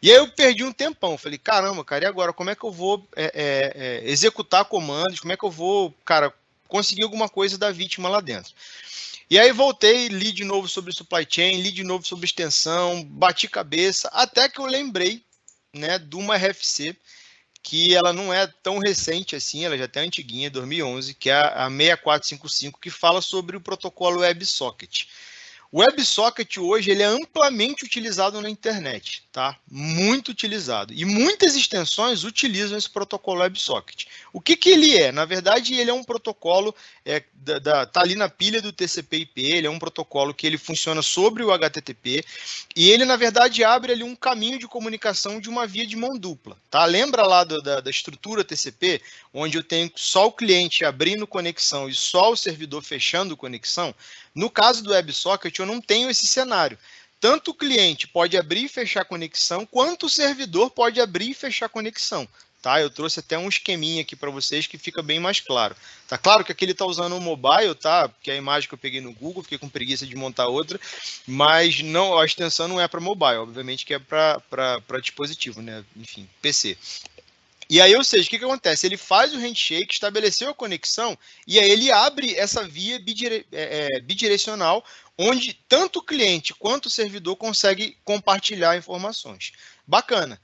E aí eu perdi um tempão. Falei, caramba, cara, e agora? Como é que eu vou executar comandos? Como é que eu vou, cara, conseguir alguma coisa da vítima lá dentro? E aí voltei, li de novo sobre supply chain, li de novo sobre extensão, bati cabeça, até que eu lembrei, né, de uma RFC, que ela não é tão recente assim, ela já é antiguinha, 2011, que é a 6455, que fala sobre o protocolo WebSocket. O WebSocket hoje ele é amplamente utilizado na internet, tá? Muito utilizado. E muitas extensões utilizam esse protocolo WebSocket. O que ele é? Na verdade, ele é um protocolo, tá ali na pilha do TCP/IP, ele é um protocolo que ele funciona sobre o HTTP, e ele, na verdade, abre ali um caminho de comunicação de uma via de mão dupla, tá? Lembra lá da estrutura TCP, onde eu tenho só o cliente abrindo conexão e só o servidor fechando conexão? No caso do WebSocket, eu não tenho esse cenário. Tanto o cliente pode abrir e fechar a conexão, quanto o servidor pode abrir e fechar a conexão. Tá? Eu trouxe até um esqueminha aqui para vocês que fica bem mais claro. Tá claro que aqui ele está usando um mobile, tá? Que é a imagem que eu peguei no Google, fiquei com preguiça de montar outra, mas não, a extensão não é para mobile, obviamente que é para dispositivo, né? Enfim, PC. E aí, ou seja, o que acontece? Ele faz o handshake, estabeleceu a conexão, e aí ele abre essa via bidirecional, onde tanto o cliente quanto o servidor conseguem compartilhar informações. Bacana.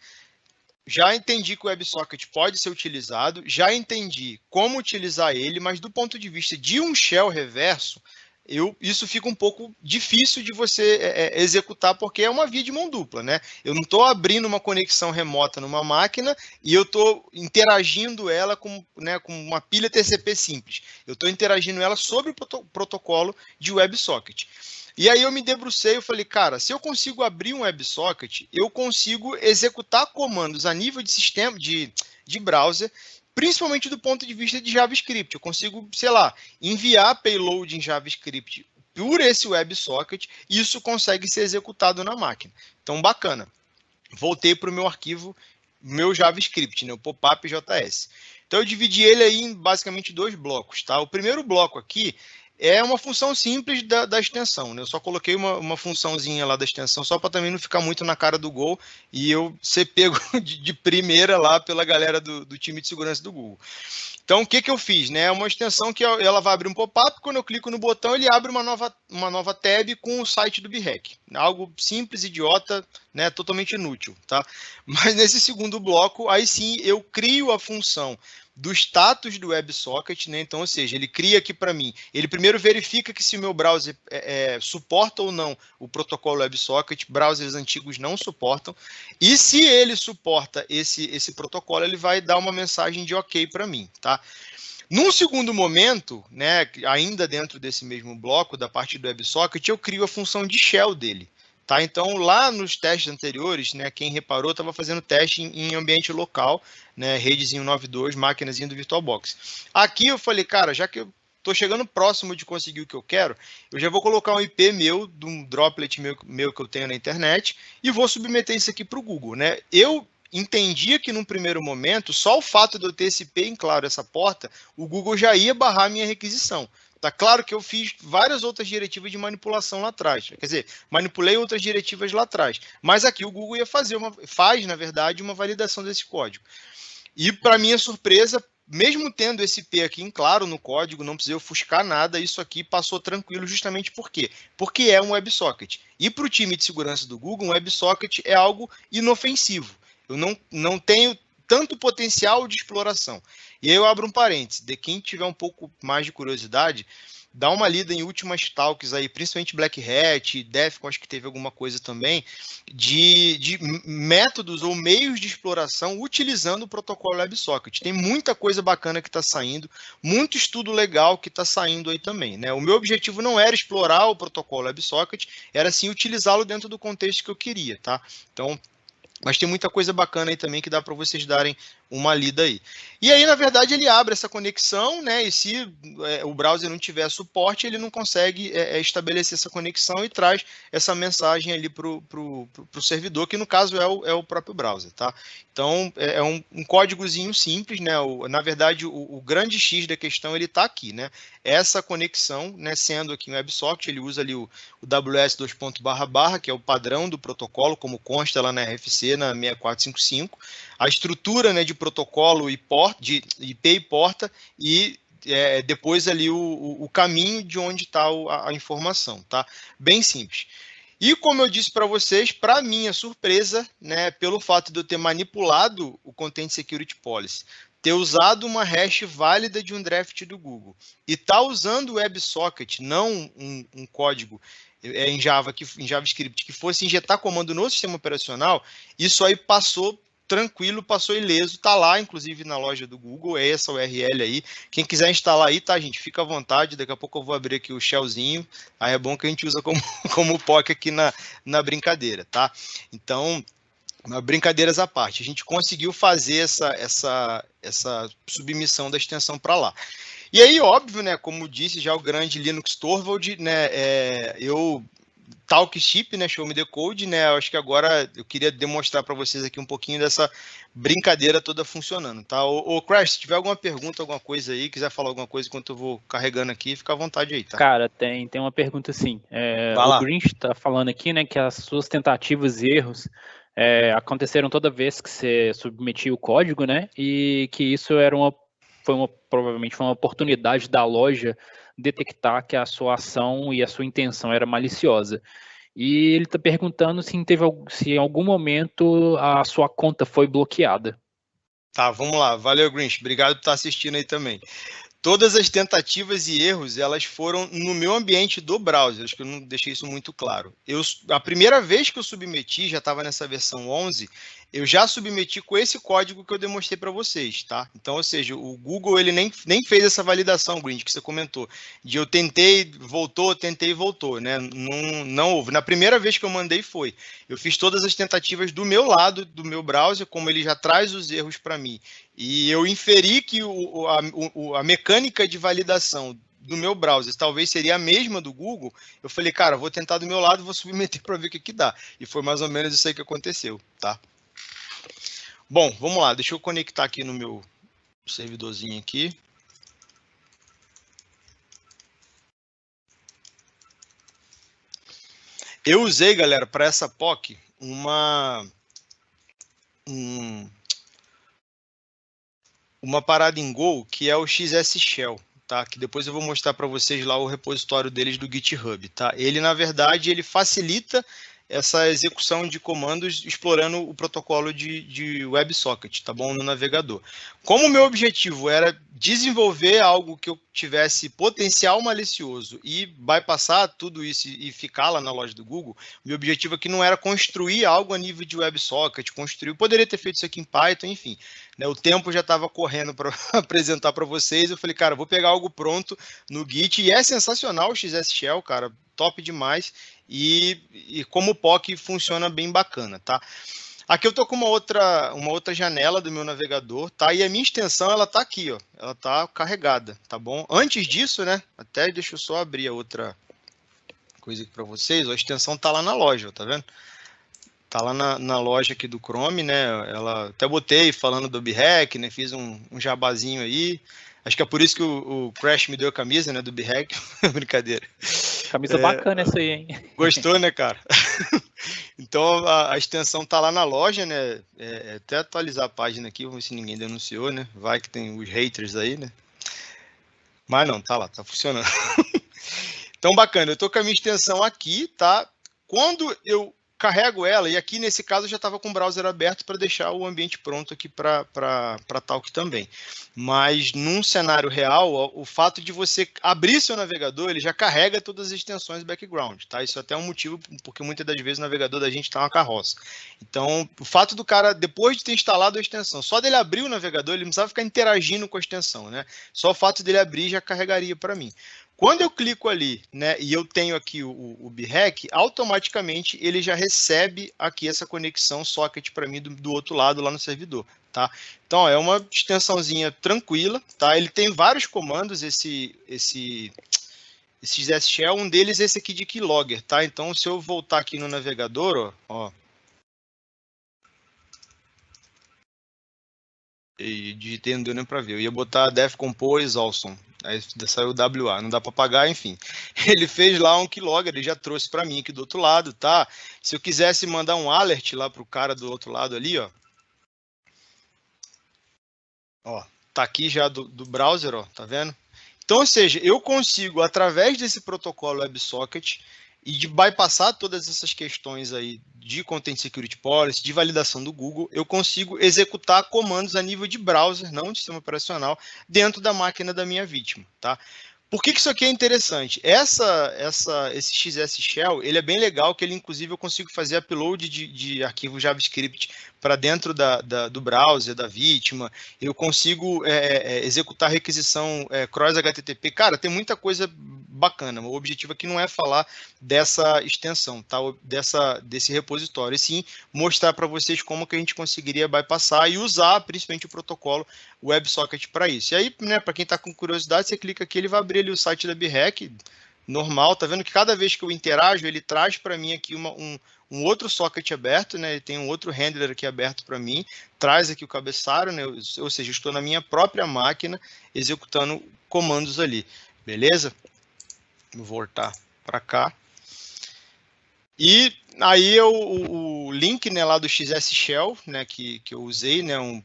Já entendi que o WebSocket pode ser utilizado, já entendi como utilizar ele, mas do ponto de vista de um shell reverso, isso fica um pouco difícil de você executar, porque é uma via de mão dupla, né? Eu não estou abrindo uma conexão remota numa máquina e eu estou interagindo ela com uma pilha TCP simples. Eu estou interagindo ela sobre o protocolo de WebSocket. E aí eu me debrucei e falei, cara, se eu consigo abrir um WebSocket, eu consigo executar comandos a nível de sistema de browser, principalmente do ponto de vista de JavaScript. Eu consigo, sei lá, enviar payload em JavaScript por esse WebSocket e isso consegue ser executado na máquina. Então, bacana. Voltei para o meu arquivo, meu JavaScript, né, o popup.js. Então, eu dividi ele aí em basicamente 2 blocos. Tá? O primeiro bloco aqui é uma função simples da extensão, né? Eu só coloquei uma funçãozinha lá da extensão, só para também não ficar muito na cara do Gol e eu ser pego de primeira lá pela galera do time de segurança do Google. Então, o que eu fiz? Né? É uma extensão que ela vai abrir um pop-up, quando eu clico no botão, ele abre uma nova tab com o site do BHack. Algo simples, idiota, né? Totalmente inútil. Tá? Mas nesse segundo bloco, aí sim, eu crio a função do status do WebSocket, né? Então, ou seja, ele cria aqui para mim, ele primeiro verifica que se o meu browser suporta ou não o protocolo WebSocket, browsers antigos não suportam, e se ele suporta esse protocolo, ele vai dar uma mensagem de OK para mim, tá? Num segundo momento, né, ainda dentro desse mesmo bloco da parte do WebSocket, eu crio a função de shell dele. Tá? Então, lá nos testes anteriores, né, quem reparou, estava fazendo teste em ambiente local, né, redezinho 9.2, máquinazinha do VirtualBox. Aqui eu falei, cara, já que eu estou chegando próximo de conseguir o que eu quero, eu já vou colocar um IP meu, de um droplet meu que eu tenho na internet, e vou submeter isso aqui para o Google, né? Eu entendia que num primeiro momento, só o fato de eu ter esse IP em claro, essa porta, o Google já ia barrar a minha requisição. Tá claro que eu fiz várias outras diretivas de manipulação lá atrás. Quer dizer, manipulei outras diretivas lá atrás. Mas aqui o Google ia faz, na verdade, uma validação desse código. E, para minha surpresa, mesmo tendo esse IP aqui em claro no código, não precisei ofuscar nada, isso aqui passou tranquilo justamente por quê? Porque é um WebSocket. E para o time de segurança do Google, um WebSocket é algo inofensivo. Eu não tenho tanto potencial de exploração. E aí eu abro um parênteses, de quem tiver um pouco mais de curiosidade, dá uma lida em últimas talks aí, principalmente Black Hat, Defcon, acho que teve alguma coisa também, de métodos ou meios de exploração utilizando o protocolo WebSocket. Tem muita coisa bacana que está saindo, muito estudo legal que está saindo aí também, né? O meu objetivo não era explorar o protocolo WebSocket, era sim utilizá-lo dentro do contexto que eu queria, tá? Então, mas tem muita coisa bacana aí também que dá para vocês darem uma lida aí. E aí, na verdade, ele abre essa conexão, né? E se o browser não tiver suporte, ele não consegue estabelecer essa conexão e traz essa mensagem ali para o servidor, que no caso é o próprio browser, tá? Então, é um códigozinho simples, né? Na verdade, o grande X da questão, ele está aqui, né? Essa conexão, né, sendo aqui um WebSocket, ele usa ali o WS 2.//, que é o padrão do protocolo, como consta lá na RFC, na 6455, a estrutura, né, de protocolo de IP e porta, e depois ali o caminho de onde está a informação, tá? Bem simples. E como eu disse para vocês, para minha surpresa, né, pelo fato de eu ter manipulado o Content Security Policy, ter usado uma hash válida de um draft do Google e tá usando o WebSocket, não um código em JavaScript que fosse injetar comando no sistema operacional, isso aí passou tranquilo, passou ileso, tá lá, inclusive na loja do Google, é essa URL aí. Quem quiser instalar aí, tá, gente? Fica à vontade, daqui a pouco eu vou abrir aqui o shellzinho, aí é bom que a gente usa como POC aqui na brincadeira, tá? Então, brincadeiras à parte, a gente conseguiu fazer essa submissão da extensão para lá. E aí, óbvio, né, como disse já o grande Linux Torvald, né, Talkship, né, Show Me the Code, né, eu acho que agora eu queria demonstrar para vocês aqui um pouquinho dessa brincadeira toda funcionando, tá? Ô Crash, se tiver alguma pergunta, alguma coisa aí, quiser falar alguma coisa enquanto eu vou carregando aqui, fica à vontade aí, tá? Cara, tem uma pergunta sim. O Grinch tá falando aqui, né, que as suas tentativas e erros aconteceram toda vez que você submetia o código, né, e que isso provavelmente foi uma oportunidade da loja detectar que a sua ação e a sua intenção era maliciosa. E ele está perguntando se em algum momento a sua conta foi bloqueada. Tá, vamos lá. Valeu, Grinch. Obrigado por estar assistindo aí também. Todas as tentativas e erros, elas foram no meu ambiente do browser, acho que eu não deixei isso muito claro. A primeira vez que eu submeti, já estava nessa versão 11, eu já submeti com esse código que eu demonstrei para vocês, tá? Então, ou seja, o Google ele nem fez essa validação, Grinch, que você comentou, de eu tentei e voltou, né? Não houve. Na primeira vez que eu mandei foi. Eu fiz todas as tentativas do meu lado, do meu browser, como ele já traz os erros para mim. E eu inferi que a mecânica de validação do meu browser talvez seria a mesma do Google. Eu falei, cara, vou tentar do meu lado, vou submeter para ver o que dá. E foi mais ou menos isso aí que aconteceu, tá? Bom, vamos lá, deixa eu conectar aqui no meu servidorzinho aqui. Eu usei, galera, para essa POC uma parada em Go que é o XS Shell, tá? Que depois eu vou mostrar para vocês lá o repositório deles do GitHub, tá? Ele, na verdade, ele facilita essa execução de comandos explorando o protocolo de WebSocket, tá bom? No navegador. Como o meu objetivo era desenvolver algo que eu tivesse potencial malicioso e bypassar tudo isso e ficar lá na loja do Google, meu objetivo aqui não era construir algo a nível de WebSocket, poderia ter feito isso aqui em Python, enfim. Né, o tempo já estava correndo para apresentar para vocês, eu falei, cara, vou pegar algo pronto no Git, e é sensacional o XS Shell, cara, top demais, e como POC funciona bem bacana, tá? Aqui eu tô com uma outra janela do meu navegador, tá? E a minha extensão, ela tá aqui, ó. Ela tá carregada, tá bom? Antes disso, né? Até deixa eu só abrir a outra coisa aqui para vocês. Ó, a extensão tá lá na loja, ó, tá vendo? Tá lá na loja aqui do Chrome, né? Ela até botei falando do BHack, né? Fiz um jabazinho aí. Acho que é por isso que o Crash me deu a camisa, né? Do BHack. Brincadeira. Camisa bacana essa aí, hein? Gostou, né, cara? Então a extensão tá lá na loja, né? Até atualizar a página aqui, vamos ver se ninguém denunciou, né? Vai que tem os haters aí, né? Mas não, tá lá, tá funcionando. Então bacana, eu tô com a minha extensão aqui, tá? Quando eu carrego ela, e aqui nesse caso eu já estava com o browser aberto para deixar o ambiente pronto aqui para Talk também. Mas num cenário real, o fato de você abrir seu navegador, ele já carrega todas as extensões background, tá? Isso é até um motivo, porque muitas das vezes o navegador da gente está uma carroça. Então, o fato do cara, depois de ter instalado a extensão, só dele abrir o navegador, ele não precisava ficar interagindo com a extensão, né? Só o fato dele abrir já carregaria para mim. Quando eu clico ali, né, e eu tenho aqui o BHack, automaticamente ele já recebe aqui essa conexão socket para mim do outro lado lá no servidor, tá? Então, ó, é uma extensãozinha tranquila, tá? Ele tem vários comandos, esse XSShell, um deles é esse aqui de keylogger, tá? Então, se eu voltar aqui no navegador, ó, e digitei, não deu nem para ver. Eu ia botar def compose awesome. Aí saiu WA, não dá para pagar, enfim. Ele fez lá um keylogger, ele já trouxe para mim aqui do outro lado, tá? Se eu quisesse mandar um alert lá pro cara do outro lado ali, ó. Ó, tá aqui já do browser, ó, tá vendo? Então, ou seja, eu consigo, através desse protocolo WebSocket, e de bypassar todas essas questões aí de Content Security Policy, de validação do Google, eu consigo executar comandos a nível de browser, não de sistema operacional, dentro da máquina da minha vítima, tá? Por que isso aqui é interessante? Esse XSShell, ele é bem legal, que ele inclusive eu consigo fazer upload de arquivo JavaScript para dentro do browser da vítima, eu consigo executar requisição cross HTTP. Cara, tem muita coisa bacana. O objetivo aqui não é falar dessa extensão, tá? Desse repositório, e sim mostrar para vocês como que a gente conseguiria bypassar e usar principalmente o protocolo WebSocket para isso. E aí, né, para quem está com curiosidade, você clica aqui, ele vai abrir ali o site da BHack, normal, tá vendo que cada vez que eu interajo, ele traz para mim aqui um outro socket aberto, né? Ele tem um outro handler aqui aberto para mim, traz aqui o cabeçalho, né? Ou seja, eu estou na minha própria máquina executando comandos ali, beleza? Vou voltar para cá. E aí o link, né, lá do XSShell, né, que eu usei, né, um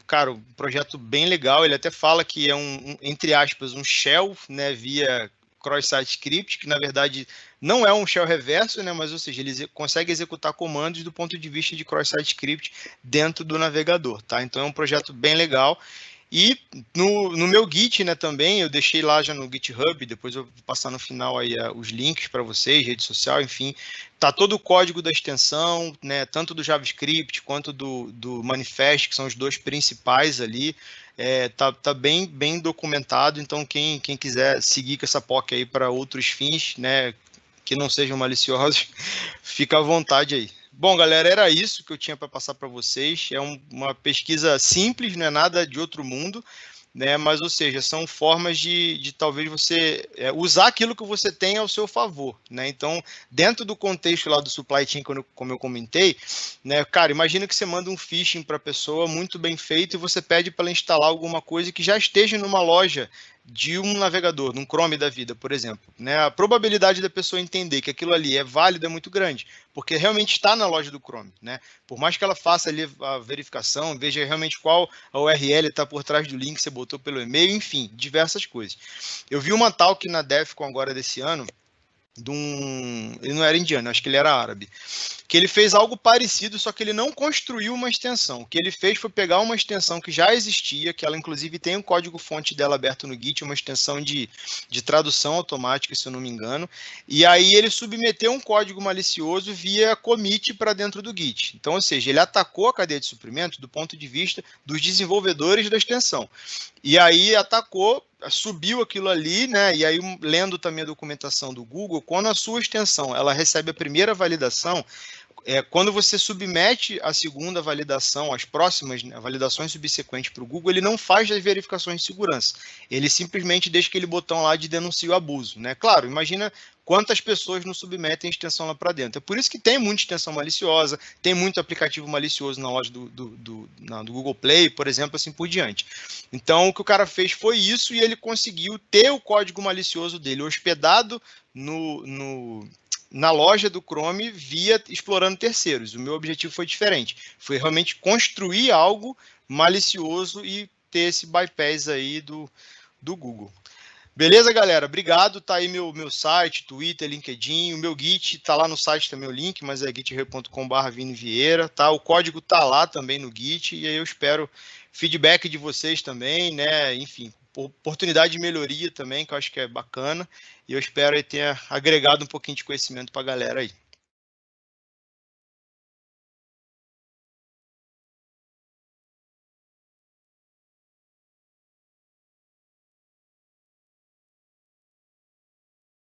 projeto bem legal. Ele até fala que é entre aspas, um shell, né, via cross-site script, que na verdade não é um shell reverso, né, mas ou seja, ele consegue executar comandos do ponto de vista de cross-site script dentro do navegador, tá? Então é um projeto bem legal. E no meu Git, né, também, eu deixei lá já no GitHub, depois eu vou passar no final aí os links para vocês, rede social, enfim, tá todo o código da extensão, né, tanto do JavaScript quanto do Manifest, que são os dois principais ali, tá bem documentado, então quem quiser seguir com essa POC aí para outros fins, né, que não sejam maliciosos, fica à vontade aí. Bom, galera, era isso que eu tinha para passar para vocês. É uma pesquisa simples, não é nada de outro mundo, né? Mas, ou seja, são formas de talvez você usar aquilo que você tem ao seu favor, né? Então, dentro do contexto lá do supply chain, como eu comentei, né, cara, imagina que você manda um phishing para a pessoa muito bem feito e você pede para ela instalar alguma coisa que já esteja numa loja de um navegador, num Chrome da vida, por exemplo, né? A probabilidade da pessoa entender que aquilo ali é válido é muito grande, porque realmente está na loja do Chrome, né? Por mais que ela faça ali a verificação, veja realmente qual a URL está por trás do link que você botou pelo e-mail, enfim, diversas coisas. Eu vi uma talk na DEFCON agora desse ano, ele não era indiano, acho que ele era árabe, que ele fez algo parecido, só que ele não construiu uma extensão. O que ele fez foi pegar uma extensão que já existia, que ela inclusive tem um código-fonte dela aberto no Git, uma extensão de tradução automática, se eu não me engano, e aí ele submeteu um código malicioso via commit para dentro do Git. Então, ou seja, ele atacou a cadeia de suprimento do ponto de vista dos desenvolvedores da extensão. E aí atacou, subiu aquilo ali, né? E aí, lendo também a documentação do Google, quando a sua extensão ela recebe a primeira validação, quando você submete a segunda validação, as próximas, né, validações subsequentes para o Google, ele não faz as verificações de segurança. Ele simplesmente deixa aquele botão lá de denuncia o abuso, né? Claro, imagina quantas pessoas não submetem extensão lá para dentro. É por isso que tem muita extensão maliciosa, tem muito aplicativo malicioso na loja do Google Play, por exemplo, assim por diante. Então, o que o cara fez foi isso e ele conseguiu ter o código malicioso dele hospedado na loja do Chrome via explorando terceiros. O meu objetivo foi diferente. Foi realmente construir algo malicioso e ter esse bypass aí do Google. Beleza, galera? Obrigado. Tá aí meu site, Twitter, LinkedIn, o meu Git, tá lá no site também o link, mas é github.com/vinivieira, tá? O código tá lá também no Git, e aí eu espero feedback de vocês também, né? Enfim, oportunidade de melhoria também, que eu acho que é bacana, e eu espero aí ter agregado um pouquinho de conhecimento para a galera aí.